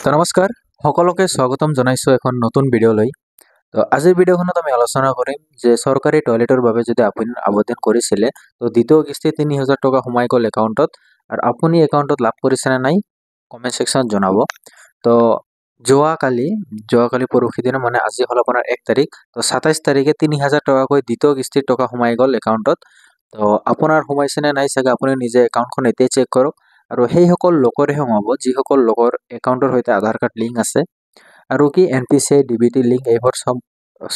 তো নমস্কাৰ সকলোকে স্বাগতম জনাইছো এখন নতুন ভিডিঅ'লৈ। তো আজিৰ ভিডিঅ'খনত আমি আলোচনা কৰিম যে চৰকাৰী টয়লেটৰ বাবে যদি আপুনি আবেদন কৰিছিলে তো দ্বিতীয় কিস্তি ৩০০০ টকা সোমাই গ'ল একাউণ্টত আৰু আপুনি একাউণ্টত লাভ কৰিছেনে নাই কমেণ্ট ছেকশ্যনত জনাব। তো যোৱাকালি পৰহি দিনা মানে আজি হ'ল আপোনাৰ ১ তাৰিখ, তো ২৭ তাৰিখে ৩০০০ টকাকৈ দ্বিতীয় কিস্তিৰ টকা সোমাই গ'ল একাউণ্টত। তো আপোনাৰ সোমাইছেনে নাই চাগে আপুনি নিজে একাউণ্টখন এতিয়াই চেক কৰক। আৰু সেইসকল লোকৰহে সোমাব যিসকল লোকৰ একাউণ্টৰ সৈতে আধাৰ কাৰ্ড লিংক আছে আৰু কি NPCI DBT লিংক এইবোৰ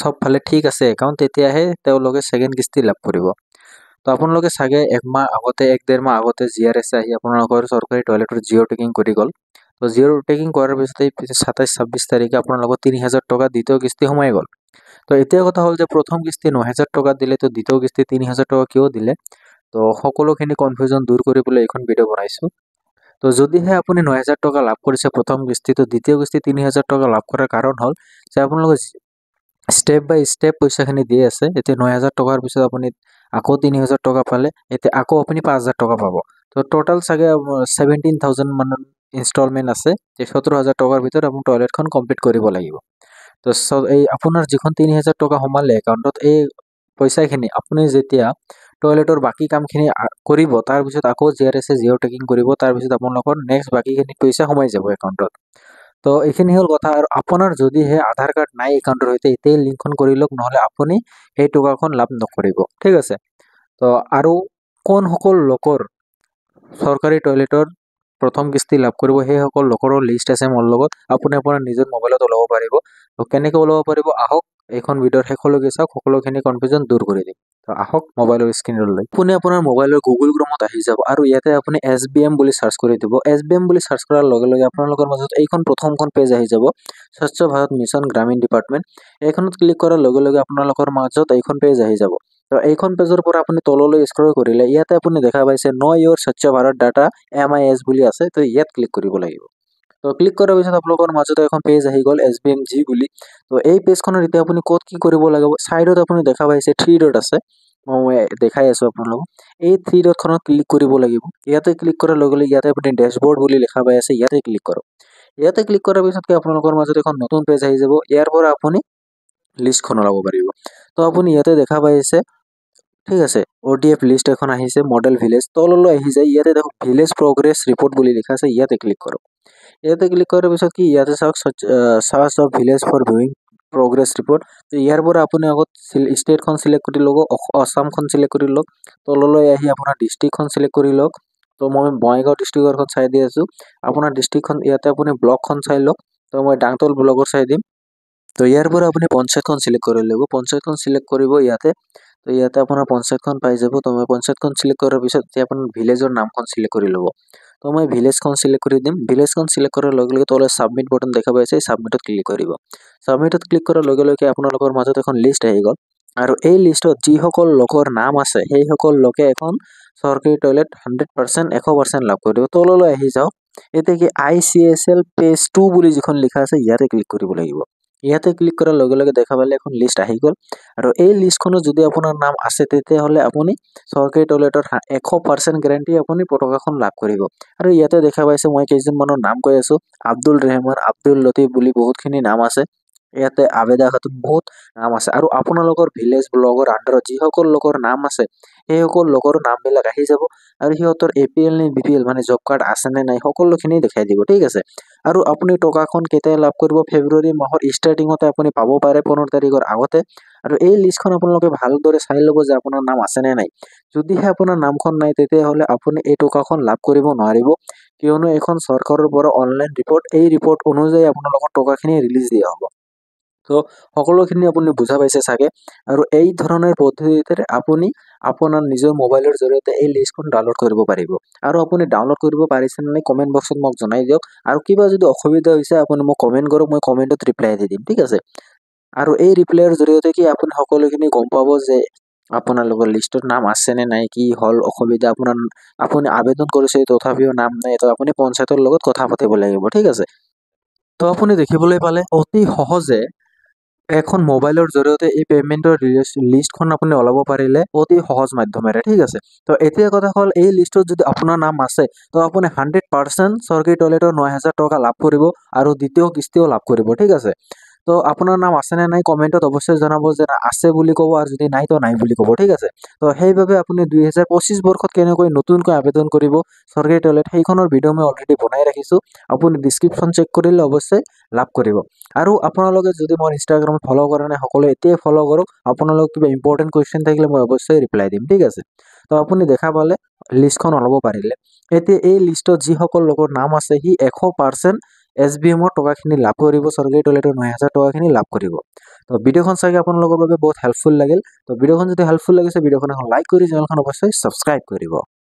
সব ফালে ঠিক আছে একাউণ্ট, তেতিয়াহে তেওঁলোকে ছেকেণ্ড কিস্তি লাভ কৰিব। তো আপোনালোকে চাগে এক ডেৰ মাহ আগতে GRS আহি আপোনালোকৰ চৰকাৰী টয়লেটৰ জিঅ' টেকিং কৰি গ'ল। তো জিঅ' টেকিং কৰাৰ পিছতে ২৭-২৬ তাৰিখে আপোনালোকৰ ৩০০০ টকা দ্বিতীয় কিস্তি সোমাই গ'ল। তো এতিয়া কথা হ'ল যে প্ৰথম কিস্তি ৯০০০ টকা দিলে, তো দ্বিতীয় কিস্তি ৩০০০ টকা কিয় দিলে? তো সকলোখিনি কনফিউজন দূৰ কৰিবলৈ এইখন ভিডিঅ' বনাইছোঁ। তো যদিহে আপুনি ৯০০০ টকা লাভ কৰিছে প্ৰথম কিস্তিটো, দ্বিতীয় কিস্তি ৩০০০ টকা লাভ কৰাৰ কাৰণ হ'ল যে আপোনালোকে ষ্টেপ বাই ষ্টেপ পইচাখিনি দি আছে। এতিয়া ৯০০০ টকাৰ পিছত আপুনি আকৌ ৩০০০ টকা পালে, এতিয়া আকৌ আপুনি ৫০০০ টকা পাব। তো টোটাল চাগে 17,000 মান ইনষ্টলমেণ্ট আছে। ৭০,০০০ টকাৰ ভিতৰত আপুনি টয়লেটখন কমপ্লিট কৰিব লাগিব। তো এই আপোনাৰ যিখন ৩০০০ টকা সোমালে একাউণ্টত, এই পইচাখিনি আপুনি যেতিয়া টয়লেটৰ বাকী কামখিনি কৰিব, তাৰপিছত আকৌ GRS জিঅ' টেকিং কৰিব, তাৰপিছত আপোনালোকৰ নেক্সট বাকীখিনি পইচা সোমাই যাব একাউণ্টত। তো এইখিনি হ'ল কথা। আৰু আপোনাৰ যদিহে আধাৰ কাৰ্ড নাই একাউণ্টৰ সৈতে, এতিয়াই লিংকখন কৰি লওক, নহ'লে আপুনি সেই টকাখন লাভ নকৰিব, ঠিক আছে। তো আৰু কোনসকল লোকৰ চৰকাৰী টয়লেটৰ প্ৰথম কিস্তি লাভ কৰিব, সেইসকল লোকৰো লিষ্ট আছে মোৰ লগত। আপুনি আপোনাৰ নিজৰ মোবাইলত ওলাব পাৰিব। তো কেনেকৈ ওলাব পাৰিব আহক এইখন ভিডিঅ'ৰ শেষলৈকে চাওক, সকলোখিনি কনফিউজন দূৰ কৰি দিম। তো আহক মোবাইলৰ স্ক্ৰীনলৈ। আপুনি আপোনাৰ মোবাইলৰ গুগল ক্ৰমত আহি যাব আৰু ইয়াতে আপুনি SBM বুলি চাৰ্চ কৰি দিব। SBM বুলি চাৰ্চ কৰাৰ লগে লগে আপোনালোকৰ মাজত এইখন প্ৰথমখন পেজ আহি যাব, স্বচ্ছ ভাৰত মিছন গ্ৰামীণ ডিপাৰ্টমেণ্ট। এইখনত ক্লিক কৰাৰ লগে লগে আপোনালোকৰ মাজত এইখন পেজ আহি যাব। তো এইখন পেজৰ পৰা আপুনি তললৈ স্ক্ৰল কৰিলে ইয়াতে আপুনি দেখা পাইছে ন' ইয়ৰ স্বচ্ছ ভাৰত ডাটা MIS বুলি আছে। তো ইয়াত ক্লিক কৰিব লাগিব। তো ক্লিক কৰাৰ পিছত আপোনালোকৰ মাজতে এখন পেজ আহি গ'ল SBMG বুলি। তো এই পেজখনত এতিয়া আপুনি ক'ত কি কৰিব লাগিব, চাইডত আপুনি দেখা পাইছে 3 ডট আছে, মই দেখাই আছোঁ আপোনালোকক। এই 3 ডটখনত ক্লিক কৰিব লাগিব। ইয়াতে ক্লিক কৰাৰ লগে লগে ইয়াতে আপুনি ডেছবৰ্ড বুলি লিখা পাই আছে, ইয়াতে ক্লিক কৰক। ইয়াতে ক্লিক কৰাৰ পিছত আপোনালোকৰ মাজত এখন নতুন পেজ আহি যাব। ইয়াৰ পৰা আপুনি লিষ্টখন ওলাব পাৰিব। তো আপুনি ইয়াতে দেখা পাইছে, ঠিক আছে, ODF লিষ্ট এখন আহিছে, মডেল ভিলেজ। তললৈ আহি যায়, ইয়াতে দেখক ভিলেজ প্ৰগ্ৰেছ ৰিপৰ্ট বুলি লিখা আছে, ইয়াতে ক্লিক কৰক। ইয়াতে ক্লিক কৰাৰ পিছত কি ইয়াতে চাওক charge of village for viewing progress report. তো ইয়াৰ পৰা আপুনি আগত ষ্টেটখন চিলেক্ট কৰি ল'ব, অসমখন চিলেক্ট কৰি লওক। তললৈ আহি আপোনাৰ ডিষ্ট্ৰিক্টখন চিলেক্ট কৰি লওক। তো মই বঙাইগাঁও ডিষ্ট্ৰিক্টৰখন চাই দি আছোঁ। আপোনাৰ ডিষ্ট্ৰিক্টখন ইয়াতে আপুনি ব্লকখন চাই লওক। তো মই ডাংতল ব্লকৰ চাই দিম। তো ইয়াৰ পৰা আপুনি পঞ্চায়তখন চিলেক্ট কৰি ল'ব। পঞ্চায়তখন চিলেক্ট কৰিব ইয়াতে। তো ইয়াতে আপোনাৰ পঞ্চায়তখন পাই যাব। তো মই পঞ্চায়তখন চিলেক্ট কৰাৰ পিছত এতিয়া আপোনাৰ ভিলেজৰ নামখন চিলেক্ট কৰি ল'ব। তো মই ভিলেজখন চিলেক্ট কৰি দিম। ভিলেজখন চিলেক্ট কৰাৰ লগে লগে তলত ছাবমিট বটন দেখা পাইছে, ছাবমিটত ক্লিক কৰিব। ছাবমিটত ক্লিক কৰাৰ লগে লগে আপোনালোকৰ মাজত এখন লিষ্ট আহি গ'ল। আৰু এই লিষ্টত যিসকল লোকৰ নাম আছে সেইসকল লোকে এখন চৰকাৰী টয়লেট 100% লাভ কৰিব। তললৈ আহি যাওক। এতিয়া কি ICSL পেজ 2 বুলি যিখন লিখা আছে, ইয়াতে ক্লিক কৰিব লাগিব। ইয়াতে ক্লিক কৰাৰ লগে লগে দেখা পালে এখন লিষ্ট আহি গ'ল। আৰু এই লিষ্টখনত যদি আপোনাৰ নাম আছে, তেতিয়াহ'লে আপুনি চৰকাৰী টয়লেটৰ 100% গেৰাণ্টি আপুনি টকাখন লাভ কৰিব। আৰু ইয়াতে দেখা পাইছে মই কেইজনমানৰ নাম কৈ আছোঁ, আব্দুল ৰেহমান, আব্দুল লতিফ বুলি বহুতখিনি নাম আছে। ইয়াতে আবেদা খাতুন, বহুত নাম আছে। আৰু আপোনালোকৰ ভিলেজ ব্লগৰ আণ্ডাৰত যিসকল লোকৰ নাম আছে সেইসকল লোকৰ নামবিলাক আহি যাব। আৰু সিহঁতৰ APL নে BPL মানে জব কাৰ্ড আছে নে নাই সকলোখিনি দেখাই দিব, ঠিক আছে। আৰু আপুনি টকাখন কেতিয়া লাভ কৰিব, ফেব্ৰুৱাৰী মাহৰ ষ্টাৰ্টিঙতে আপুনি পাব পাৰে, 15 তাৰিখৰ আগতে। আৰু এই লিষ্টখন আপোনালোকে ভালদৰে চাই ল'ব যে আপোনাৰ নাম আছে নে নাই। যদিহে আপোনাৰ নামখন নাই, তেতিয়াহ'লে আপুনি এই টকাখন লাভ কৰিব নোৱাৰিব, কিয়নো এখন চৰকাৰৰ পৰা অনলাইন ৰিপৰ্ট, এই ৰিপৰ্ট অনুযায়ী আপোনালোকৰ টকাখিনি ৰিলিজ দিয়া হ'ব। তো সকলোখিনি আপুনি বুজা পাইছে চাগে। আৰু এই ধৰণৰ পদ্ধতিৰে আপুনি আপোনাৰ নিজৰ মোবাইলৰ জৰিয়তে এই লিষ্টখন ডাউনলোড কৰিব পাৰিব। আৰু আপুনি ডাউনলোড কৰিব পাৰিছে নে নাই কমেণ্ট বক্সত মোক জনাই দিয়ক। আৰু কিবা যদি অসুবিধা হৈছে আপুনি মোক কমেণ্ট কৰক, মই কমেণ্টত ৰিপ্লাই দি দিম, ঠিক আছে। আৰু এই ৰিপ্লাইৰ জৰিয়তে কি আপুনি সকলোখিনি গম পাব যে আপোনালোকৰ লিষ্টত নাম আছে নে নাই, কি হ'ল অসুবিধা, আপুনি আবেদন কৰিছে তথাপিও নাম নাই, তো আপুনি পঞ্চায়তৰ লগত কথা পাতিব লাগিব, ঠিক আছে। তো আপুনি দেখিবলৈ পালে অতি সহজে এখন মোবাইলৰ জৰিয়তে এই পেমেন্টৰ লিষ্টখন আপুনি ওলাব পাৰিলে অতি সহজ মাধ্যমেৰে, ঠিক আছে। তো এতিয়া কথা হ'ল এই লিষ্টত যদি আপোনাৰ নাম আছে তো আপুনি 100% চৰকাৰী টয়লেটৰ 9,000 টকা লাভ কৰিব আৰু দ্বিতীয় কিস্তিও লাভ কৰিব, ঠিক আছে। তো আপোনাৰ নাম আছে নে নাই কমেণ্টত অৱশ্যই জনাব, যে আছে বুলি ক'ব আৰু যদি নাই তো নাই বুলি ক'ব, ঠিক আছে। তো সেইবাবে আপুনি 2025 বৰ্ষত কেনেকৈ নতুনকৈ আবেদন কৰিব চৰকাৰী টয়লেট সেইখনৰ ভিডিঅ' মই অলৰেডি বনাই ৰাখিছোঁ, আপুনি ডিছক্ৰিপশ্যন চেক কৰিলে অৱশ্যই লাভ কৰিব। আৰু আপোনালোকে যদি মোৰ ইনষ্টাগ্ৰামত ফ'ল' কৰা নাই সকলোৱে এতিয়াই ফ'ল' কৰক, আপোনালোক কিবা ইম্পৰ্টেণ্ট কুৱেশ্যন থাকিলে মই অৱশ্যই ৰিপ্লাই দিম, ঠিক আছে। তো আপুনি দেখা পালে লিষ্টখন ওলাব পাৰিলে। এতিয়া এই লিষ্টত যিসকল লোকৰ নাম আছে সি 100% SBMৰ টকাখিনি লাভ কৰিব, চৰকাৰী টয়লেটৰ 9,000 টকাখিনি লাভ কৰিব। তো ভিডিঅ'খন চাগে আপোনালোকৰ বাবে বহুত হেল্পফুল লাগিল। তো ভিডিঅ'খন যদি হেল্পফুল লাগিছে ভিডিঅ'খন এখন লাইক কৰি চেনেলখন অৱশ্যই ছাবস্ক্ৰাইব কৰিব।